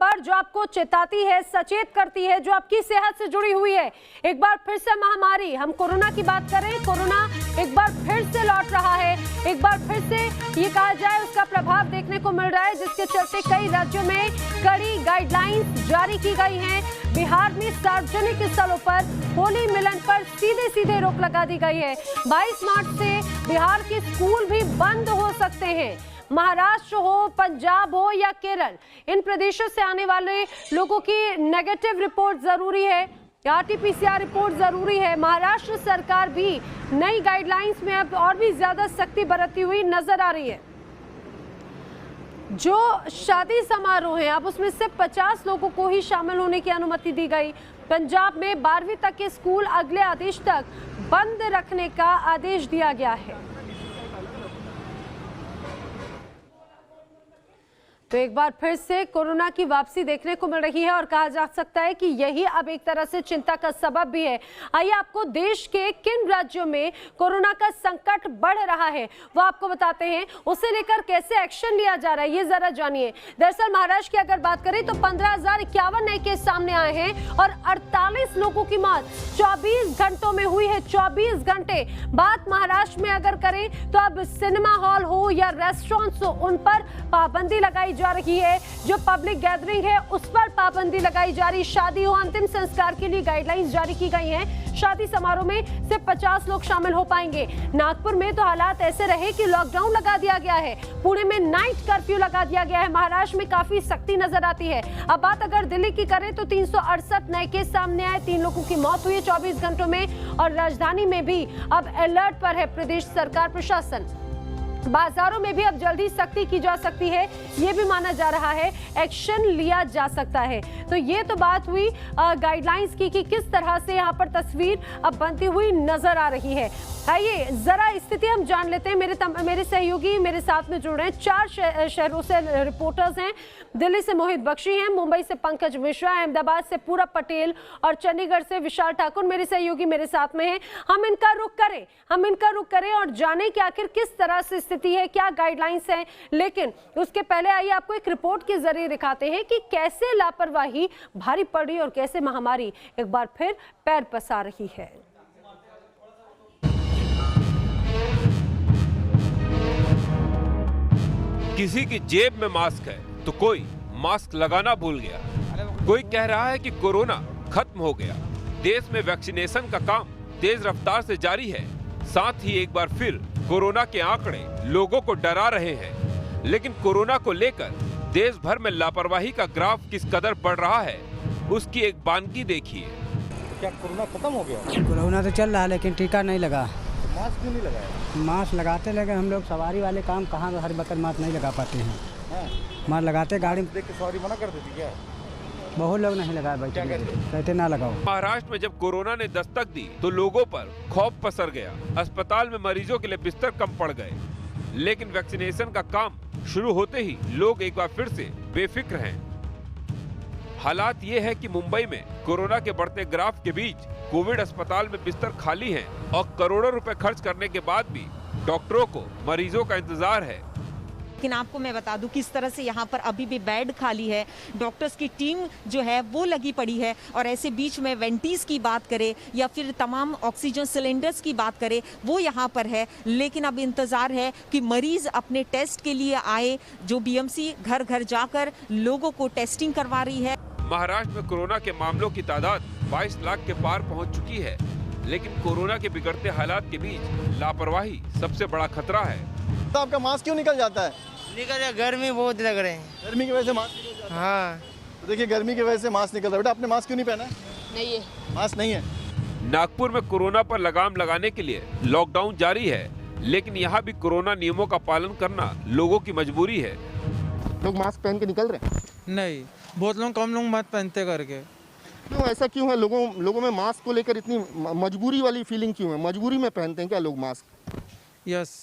पर जो आपको चेताती है, सचेत करती है, जो आपकी सेहत से जुड़ी हुई है। एक बार फिर से महामारी, हम कोरोना की बात करें, कोरोना एक बार फिर से लौट रहा है। एक बार फिर से ये कहा जाए उसका प्रभाव देखने को मिल रहा है, जिसके चलते कई राज्यों में कड़ी गाइडलाइंस जारी की गई हैं। बिहार में सार्वजनिक स्थलों पर होली मिलन पर सीधे रोक लगा दी गई है। 22 मार्च से बिहार के स्कूल भी बंद हो सकते हैं। महाराष्ट्र हो, पंजाब हो या केरल, इन प्रदेशों से आने वाले लोगों की नेगेटिव रिपोर्ट जरूरी है, RT-PCR रिपोर्ट जरूरी है। महाराष्ट्र सरकार भी नई गाइडलाइंस में अब और भी ज्यादा सख्ती बरतती हुई नजर आ रही है। जो शादी समारोह है, अब उसमें से 50 लोगों को ही शामिल होने की अनुमति दी गई। पंजाब में 12वीं तक के स्कूल अगले आदेश तक बंद रखने का आदेश दिया गया है। तो एक बार फिर से कोरोना की वापसी देखने को मिल रही है और कहा जा सकता है कि यही अब एक तरह से चिंता का सबब भी है। आइए आपको देश के किन राज्यों में कोरोना का संकट बढ़ रहा है वो आपको बताते हैं, उसे लेकर कैसे एक्शन लिया जा रहा है ये जरा जानिए। दरअसल महाराष्ट्र की अगर बात करें तो 15,051 नए केस सामने आए हैं और 48 लोगों की मौत 24 घंटों में हुई है। 24 घंटे। बात महाराष्ट्र में अगर करें तो अब सिनेमा हॉल हो या रेस्टोरेंट्स हो, उन पर पाबंदी लगाई जा रही है। जो पब्लिक गैदरिंग है उस पर पाबंदी लगाई जा रही। शादी हो, अंतिम संस्कार के लिए गाइडलाइंस जारी की गई हैं। शादी समारोह में सिर्फ 50 लोग शामिल हो पाएंगे। नागपुर में तो हालात ऐसे रहे कि लॉकडाउन लगा दिया गया है। पुणे में नाइट कर्फ्यू लगा दिया गया है। महाराष्ट्र में काफी सख्ती नजर आती है। अब बात अगर दिल्ली की करें तो 368 नए केस सामने आए, 3 लोगों की मौत हुई है 24 घंटों में। और राजधानी में भी अब अलर्ट पर है प्रदेश सरकार, प्रशासन। बाजारों में भी अब जल्दी सख्ती की जा सकती है, ये भी माना जा रहा है, एक्शन लिया जा सकता है। तो ये तो बात हुई गाइडलाइंस की कि किस तरह से यहाँ पर तस्वीर अब बनती हुई नजर आ रही है। आइए जरा स्थिति हम जान लेते हैं। मेरे सहयोगी मेरे साथ में जुड़ रहे हैं। 4 शहरों से रिपोर्टर्स हैं। दिल्ली से मोहित बख्शी हैं, मुंबई से पंकज मिश्रा, अहमदाबाद से पूरब पटेल और चंडीगढ़ से विशाल ठाकुर मेरे सहयोगी मेरे साथ में हैं। हम इनका रुख करें और जाने कि आखिर किस तरह से स्थिति है, क्या गाइडलाइंस हैं। लेकिन उसके पहले आइए आपको एक रिपोर्ट के जरिए दिखाते हैं कि कैसे लापरवाही भारी पड़ी और कैसे महामारी एक बार फिर पैर पसार रही है। किसी की जेब में मास्क है तो कोई मास्क लगाना भूल गया। कोई कह रहा है कि कोरोना खत्म हो गया। देश में वैक्सीनेशन का काम तेज रफ्तार से जारी है। साथ ही एक बार फिर कोरोना के आंकड़े लोगों को डरा रहे हैं। लेकिन कोरोना को लेकर देश भर में लापरवाही का ग्राफ किस कदर बढ़ रहा है, उसकी एक बानगी देखिए। क्या कोरोना खत्म हो गया? कोरोना तो चल रहा है लेकिन टीका नहीं लगा। मास्क क्यों नहीं लगाया? मास्क लगाते लेकिन हम लोग सवारी वाले काम कहाँ हर वक्त मास्क नहीं लगा पाते हैं। मास्क लगाते गाड़ी में देख के सवारी मना कर देती क्या? बहुत लोग नहीं लगाए भाई, कहते ना लगाओ। महाराष्ट्र में जब कोरोना ने दस्तक दी तो लोगों पर खौफ पसर गया। अस्पताल में मरीजों के लिए बिस्तर कम पड़ गए। लेकिन वैक्सीनेशन का काम शुरू होते ही लोग एक बार फिर से बेफिक्र हैं। हालात ये है कि मुंबई में कोरोना के बढ़ते ग्राफ के बीच कोविड अस्पताल में बिस्तर खाली हैं और करोड़ों रुपए खर्च करने के बाद भी डॉक्टरों को मरीजों का इंतजार है। लेकिन आपको मैं बता दूं किस तरह से यहाँ पर अभी भी बेड खाली है। डॉक्टर्स की टीम जो है वो लगी पड़ी है और ऐसे बीच में वेंटीज की बात करें या फिर तमाम ऑक्सीजन सिलेंडर्स की बात करें वो यहाँ पर है। लेकिन अब इंतजार है कि मरीज अपने टेस्ट के लिए आए। जो बीएमसी घर घर जाकर लोगों को टेस्टिंग करवा रही है। महाराष्ट्र में कोरोना के मामलों की तादाद 22 लाख के पार पहुंच चुकी है। लेकिन कोरोना के बिगड़ते हालात के बीच लापरवाही सबसे बड़ा खतरा है। तो आपका मास्क क्यों निकल जाता है? निकल जाए, गर्मी बहुत लग रहे हैं। गर्मी की वजह से मास्क निकल जाता है? हाँ। तो देखिए गर्मी की वजह से मास्क निकल रहा है। बेटा आपने मास्क क्यों नहीं पहना? नहीं है, मास्क नहीं है। नागपुर में कोरोना पर लगाम लगाने के लिए लॉकडाउन जारी है, लेकिन यहाँ भी कोरोना नियमों का पालन करना लोगों की मजबूरी है। लोग मास्क पहन के निकल रहे हैं? नहीं, बहुत लोग कम लोग मत पहनते करके। क्यों ऐसा क्यों है? लोगों में मास्क को लेकर इतनी मजबूरी वाली फीलिंग क्यों है? मजबूरी में पहनते हैं क्या लोग मास्क? यस।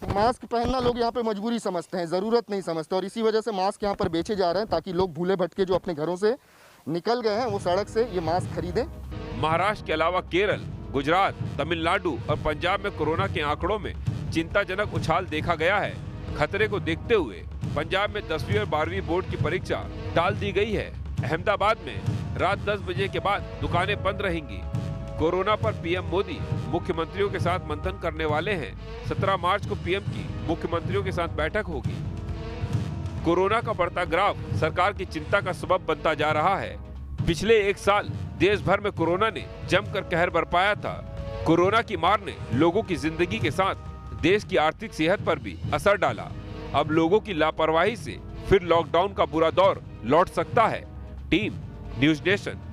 मास्क पहनना लोग यहाँ पे मजबूरी समझते हैं, ज़रूरत नहीं समझते। और इसी वजह से मास्क यहाँ पर बेचे जा रहे हैं ताकि लोग भूले भटके जो अपने घरों से निकल गए हैं वो सड़क से ये मास्क खरीदें। महाराष्ट्र के अलावा केरल, गुजरात, तमिलनाडु और पंजाब में कोरोना के आंकड़ों में चिंताजनक उछाल देखा गया है। खतरे को देखते हुए पंजाब में 10वीं और 12वीं बोर्ड की परीक्षा टाल दी गई है। अहमदाबाद में रात 10 बजे के बाद दुकानें बंद रहेंगी। कोरोना पर पीएम मोदी मुख्यमंत्रियों के साथ मंथन करने वाले हैं। 17 मार्च को पीएम की मुख्यमंत्रियों के साथ बैठक होगी। कोरोना का बढ़ता ग्राफ सरकार की चिंता का सबब बनता जा रहा है। पिछले एक साल देश भर में कोरोना ने जमकर कहर बरपाया था। कोरोना की मार ने लोगों की जिंदगी के साथ देश की आर्थिक सेहत पर भी असर डाला। अब लोगों की लापरवाही से फिर लॉकडाउन का बुरा दौर लौट सकता है। Team news nation.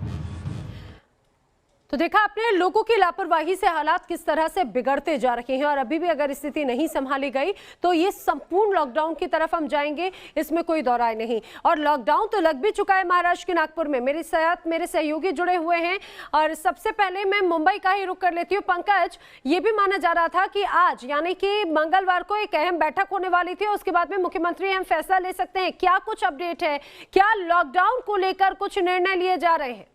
तो देखा आपने लोगों की लापरवाही से हालात किस तरह से बिगड़ते जा रहे हैं और अभी भी अगर स्थिति नहीं संभाली गई तो ये संपूर्ण लॉकडाउन की तरफ हम जाएंगे, इसमें कोई दो राय नहीं। और लॉकडाउन तो लग भी चुका है महाराष्ट्र के नागपुर में। मेरे साथ मेरे सहयोगी जुड़े हुए हैं और सबसे पहले मैं मुंबई का ही रुख कर लेती हूँ। पंकज, ये भी माना जा रहा था कि आज यानी कि मंगलवार को एक अहम बैठक होने वाली थी, उसके बाद में मुख्यमंत्री अहम फैसला ले सकते हैं। क्या कुछ अपडेट है? क्या लॉकडाउन को लेकर कुछ निर्णय लिए जा रहे हैं?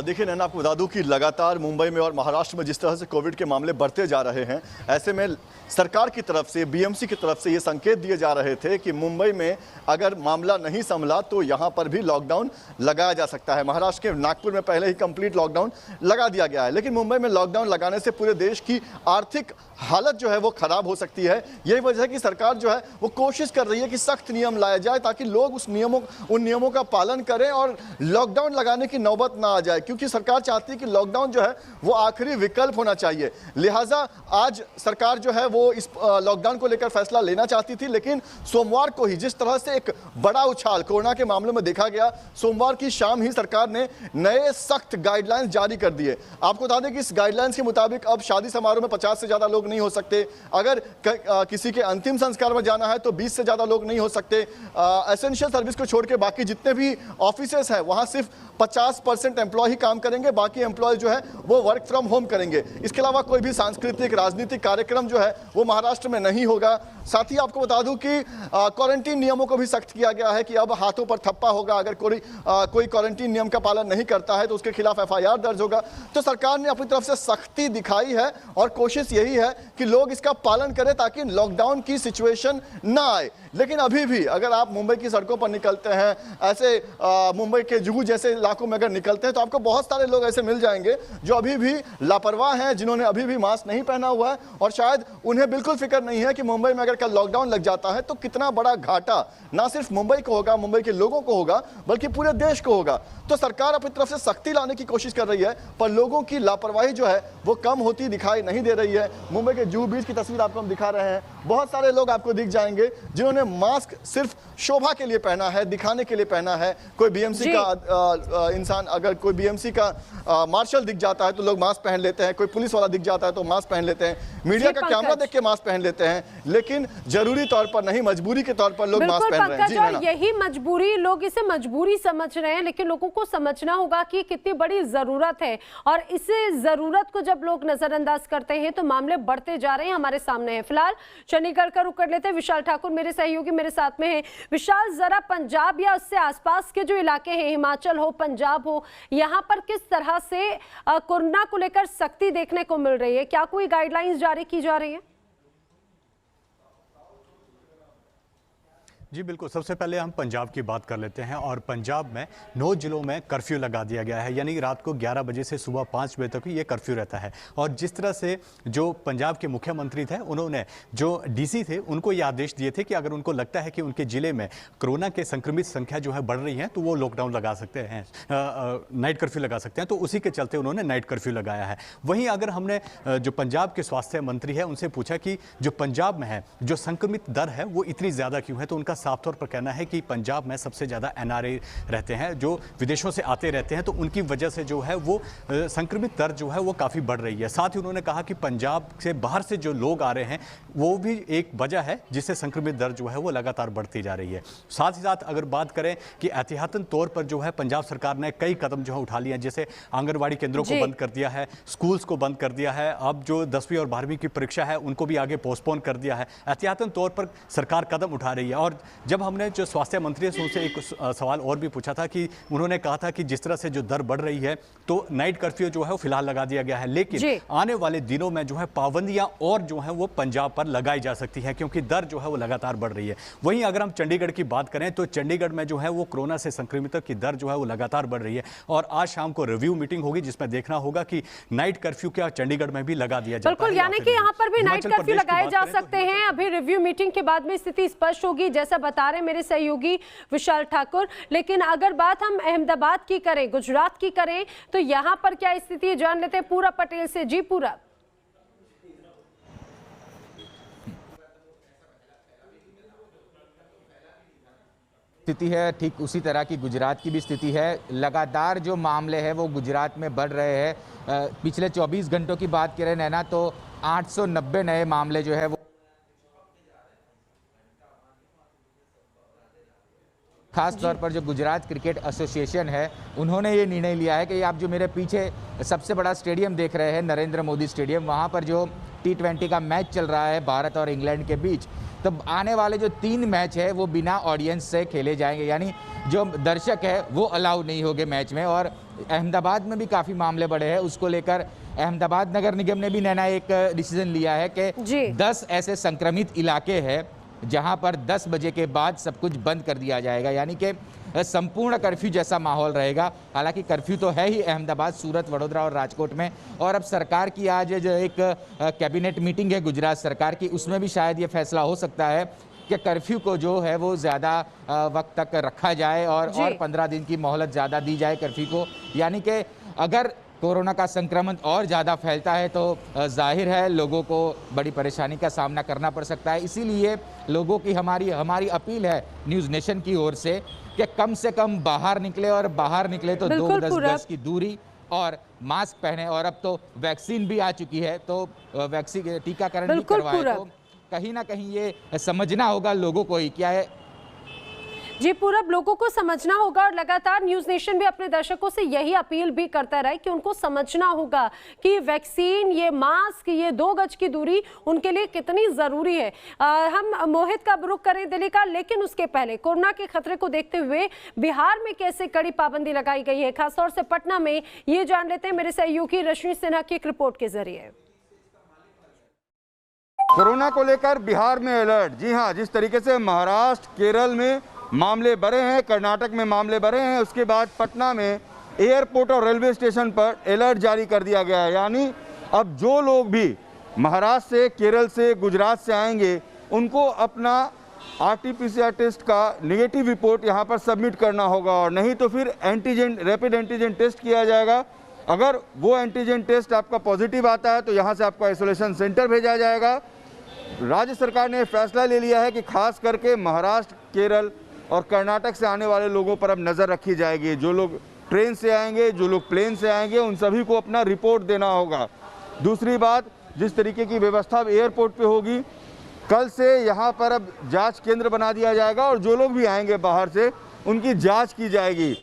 देखिए नैना, आपको बता दूं कि लगातार मुंबई में और महाराष्ट्र में जिस तरह से कोविड के मामले बढ़ते जा रहे हैं, ऐसे में सरकार की तरफ से, बीएमसी की तरफ से ये संकेत दिए जा रहे थे कि मुंबई में अगर मामला नहीं संभला तो यहाँ पर भी लॉकडाउन लगाया जा सकता है। महाराष्ट्र के नागपुर में पहले ही कंप्लीट लॉकडाउन लगा दिया गया है, लेकिन मुंबई में लॉकडाउन लगाने से पूरे देश की आर्थिक हालत जो है वो खराब हो सकती है। यही वजह है कि सरकार जो है वो कोशिश कर रही है कि सख्त नियम लाए जाए ताकि लोग उन नियमों का पालन करें और लॉकडाउन लगाने की नौबत ना आ जाए, क्योंकि सरकार चाहती है कि लॉकडाउन जो है वो आखिरी विकल्प होना चाहिए। लिहाजा आज सरकार जो है वो इस लॉकडाउन को लेकर फैसला लेना चाहती थी, लेकिन सोमवार को ही जिस तरह से एक बड़ा उछाल कोरोना के मामलों में देखा गया, सोमवार की शाम ही सरकार ने नए सख्त गाइडलाइंस जारी कर दिए। आपको बता दें कि इस गाइडलाइंस के मुताबिक अब शादी समारोह में 50 से ज्यादा लोग नहीं हो सकते। अगर किसी के अंतिम संस्कार में जाना है तो 20 से ज्यादा लोग नहीं हो सकते। एसेंशियल सर्विस को छोड़ के बाकी जितने भी ऑफिसेस हैं वहां सिर्फ 50% एम्प्लॉय ही काम करेंगे, बाकी एम्प्लॉय जो है वो वर्क फ्रॉम होम करेंगे। इसके अलावा कोई भी सांस्कृतिक राजनीतिक कार्यक्रम जो है वो महाराष्ट्र में नहीं होगा। साथ ही आपको बता दूं कि क्वारंटीन नियमों को भी सख्त किया गया है कि अब हाथों पर थप्पा होगा। अगर कोई क्वारंटीन नियम का पालन नहीं करता है तो उसके खिलाफ FIR दर्ज होगा। तो सरकार ने अपनी तरफ से सख्ती दिखाई है और कोशिश यही है कि लोग इसका पालन करें ताकि लॉकडाउन की सिचुएशन ना आए। लेकिन अभी भी अगर आप मुंबई की सड़कों पर निकलते हैं, ऐसे मुंबई के जुहू जैसे इलाकों में अगर निकलते हैं तो आपको बहुत सारे लोग ऐसे मिल जाएंगे जो अभी भी लापरवाह हैं, जिन्होंने अभी भी मास्क नहीं पहना हुआ है और शायद उन्हें बिल्कुल फिक्र नहीं है कि मुंबई में अगर कल लॉकडाउन लग जाता है तो कितना बड़ा घाटा ना सिर्फ मुंबई को होगा, मुंबई के लोगों को होगा, बल्कि पूरे देश को होगा। तो सरकार अपनी तरफ से सख्ती लाने की कोशिश कर रही है, पर लोगों की लापरवाही जो है वो कम होती दिखाई नहीं दे रही है। मुंबई के जुहू बीच की तस्वीर आपको हम दिखा रहे हैं। बहुत सारे लोग आपको दिख जाएंगे जिन्होंने मास्क सिर्फ शोभा के लिए पहना है, दिखाने के लिए पहना है। कोई बीएमसी का इंसान, अगर कोई बीएमसी का मार्शल दिख जाता है तो लोग मास्क पहन लेते हैं, कोई पुलिस वाला दिख जाता है तो मास्क पहन लेते हैं, मीडिया का कैमरा देख के मास्क पहन लेते हैं, लेकिन जरूरी तौर पर नहीं, मजबूरी के तौर पर लोग मास्क पहन रहे हैं। जी और यही मजबूरी, लोग इसे मजबूरी समझ रहे हैं, लेकिन लोगों को समझना होगा कि कितनी बड़ी जरूरत है और इस जरूरत को जब लोग नजरअंदाज करते हैं तो मामले बढ़ते जा रहे हैं। हमारे सामने है फिलहाल चंडीगढ़ का रुख कर लेते हैं। विशाल ठाकुर मेरे सहयोगी मेरे साथ में है। विशाल, जरा पंजाब या उससे आसपास के जो इलाके हैं, हिमाचल हो, पंजाब हो, यहाँ पर किस तरह से कोरोना को लेकर सख्ती देखने को मिल रही है? क्या कोई गाइडलाइंस जारी की जा रही है? जी बिल्कुल, सबसे पहले हम पंजाब की बात कर लेते हैं और पंजाब में 9 जिलों में कर्फ्यू लगा दिया गया है, यानी रात को 11 बजे से सुबह 5 बजे तक ये कर्फ्यू रहता है। और जिस तरह से जो पंजाब के मुख्यमंत्री थे, उन्होंने जो डीसी थे उनको ये आदेश दिए थे कि अगर उनको लगता है कि उनके ज़िले में कोरोना के संक्रमित संख्या जो है बढ़ रही है तो वो लॉकडाउन लगा सकते हैं, नाइट कर्फ्यू लगा सकते हैं। तो उसी के चलते उन्होंने नाइट कर्फ्यू लगाया है। वहीं अगर हमने जो पंजाब के स्वास्थ्य मंत्री है उनसे पूछा कि जो पंजाब में है जो संक्रमित दर है वो इतनी ज़्यादा क्यों है, तो उनका साफ तौर पर कहना है कि पंजाब में सबसे ज़्यादा NRA रहते हैं जो विदेशों से आते रहते हैं, तो उनकी वजह से जो है वो संक्रमित दर जो है वो काफ़ी बढ़ रही है। साथ ही उन्होंने कहा कि पंजाब से बाहर से जो लोग आ रहे हैं वो भी एक वजह है जिससे संक्रमित दर जो है वो लगातार बढ़ती जा रही है। साथ ही साथ अगर बात करें कि एहतियातन तौर पर जो है पंजाब सरकार ने कई कदम जो है उठा लिए हैं, जैसे आंगनबाड़ी केंद्रों को बंद कर दिया है, स्कूल्स को बंद कर दिया है, अब जो 10वीं और 12वीं की परीक्षा है उनको भी आगे पोस्टपोन कर दिया है। एहतियातन तौर पर सरकार कदम उठा रही है और जब हमने जो स्वास्थ्य मंत्री से उनसे एक सवाल और भी पूछा था कि उन्होंने कहा था कि जिस तरह से जो दर बढ़ रही है तो नाइट कर्फ्यू जो है वो फिलहाल लगा दिया गया है, लेकिन आने वाले दिनों में जो है पाबंदियां और जो है वो पंजाब पर लगाई जा सकती है क्योंकि दर जो है वो लगातार बढ़ रही है। वहीं अगर हम चंडीगढ़ की बात करें तो चंडीगढ़ में जो है वो कोरोना से संक्रमितों की दर जो है वो लगातार बढ़ रही है और आज शाम को रिव्यू मीटिंग होगी जिसमें देखना होगा कि नाइट कर्फ्यू क्या चंडीगढ़ में भी लगा दिया जाता है। बिल्कुल, यानी कि यहाँ पर भी नाइट कर्फ्यू लगाए जा सकते हैं। अभी रिव्यू मीटिंग के बाद में स्थिति स्पष्ट होगी, जैसा बता रहे मेरे सहयोगी विशाल ठाकुर। लेकिन अगर बात हम अहमदाबाद की करें, गुजरात की करें, तो यहाँ पर क्या स्थिति है जान लेते हैं पूरा पटेल से। जी पूरा। स्थिति है ठीक उसी तरह की गुजरात की भी स्थिति है। लगातार जो मामले हैं वो गुजरात में बढ़ रहे हैं। पिछले 24 घंटों की बात करें नैना तो 890 नए मामले जो है वो खास तौर पर जो गुजरात क्रिकेट एसोसिएशन है उन्होंने ये निर्णय लिया है कि आप जो मेरे पीछे सबसे बड़ा स्टेडियम देख रहे हैं नरेंद्र मोदी स्टेडियम, वहाँ पर जो T20 का मैच चल रहा है भारत और इंग्लैंड के बीच, तो आने वाले जो 3 मैच है वो बिना ऑडियंस से खेले जाएंगे, यानी जो दर्शक है वो अलाउ नहीं होंगे मैच में। और अहमदाबाद में भी काफ़ी मामले बढ़े हैं, उसको लेकर अहमदाबाद नगर निगम ने भी नैना एक डिसीजन लिया है कि 10 ऐसे संक्रमित इलाके हैं जहां पर 10 बजे के बाद सब कुछ बंद कर दिया जाएगा, यानी कि संपूर्ण कर्फ्यू जैसा माहौल रहेगा। हालांकि कर्फ्यू तो है ही अहमदाबाद, सूरत, वडोदरा और राजकोट में। और अब सरकार की आज जो एक कैबिनेट मीटिंग है गुजरात सरकार की, उसमें भी शायद ये फैसला हो सकता है कि कर्फ्यू को जो है वो ज़्यादा वक्त तक रखा जाए और 15 दिन की मोहलत ज़्यादा दी जाए कर्फ्यू को। यानी कि अगर कोरोना का संक्रमण और ज़्यादा फैलता है तो जाहिर है लोगों को बड़ी परेशानी का सामना करना पड़ सकता है। इसीलिए लोगों की हमारी अपील है न्यूज़ नेशन की ओर से कि कम बाहर निकले और बाहर निकले तो 2 गज की दूरी और मास्क पहने। और अब तो वैक्सीन भी आ चुकी है तो वैक्सीन टीकाकरण भी करवाए, तो कहीं ना कहीं ये समझना होगा लोगों को ही क्या है। जी पूरब, लोगों को समझना होगा और लगातार न्यूज़ नेशन भी अपने दर्शकों से यही अपील भी करता रहा कि उनको समझना होगा कि वैक्सीन, ये मास्क, ये 2 गज की दूरी उनके लिए कितनी ज़रूरी है। हम मोहित का रुख करें दिल्ली का, लेकिन उसके पहले कोरोना के खतरे को देखते हुए बिहार में कैसे कड़ी पाबंदी लगाई गई है, खासतौर से पटना में, ये जान लेते हैं मेरे सहयोगी रश्मि सिन्हा की एक रिपोर्ट के जरिए। कोरोना को लेकर बिहार में अलर्ट। जी हाँ, जिस तरीके से महाराष्ट्र, केरल में मामले बढ़े हैं, कर्नाटक में मामले बढ़े हैं, उसके बाद पटना में एयरपोर्ट और रेलवे स्टेशन पर अलर्ट जारी कर दिया गया है। यानी अब जो लोग भी महाराष्ट्र से, केरल से, गुजरात से आएंगे उनको अपना RT-PCR टेस्ट का नेगेटिव रिपोर्ट यहाँ पर सबमिट करना होगा और नहीं तो फिर रैपिड एंटीजन टेस्ट किया जाएगा। अगर वो एंटीजन टेस्ट आपका पॉजिटिव आता है तो यहाँ से आपको आइसोलेशन सेंटर भेजा जाएगा। राज्य सरकार ने फैसला ले लिया है कि खास करके महाराष्ट्र, केरल और कर्नाटक से आने वाले लोगों पर अब नज़र रखी जाएगी। जो लोग ट्रेन से आएंगे, जो लोग प्लेन से आएंगे, उन सभी को अपना रिपोर्ट देना होगा। दूसरी बात, जिस तरीके की व्यवस्था अब एयरपोर्ट पे होगी, कल से यहाँ पर अब जांच केंद्र बना दिया जाएगा और जो लोग भी आएंगे बाहर से उनकी जांच की जाएगी।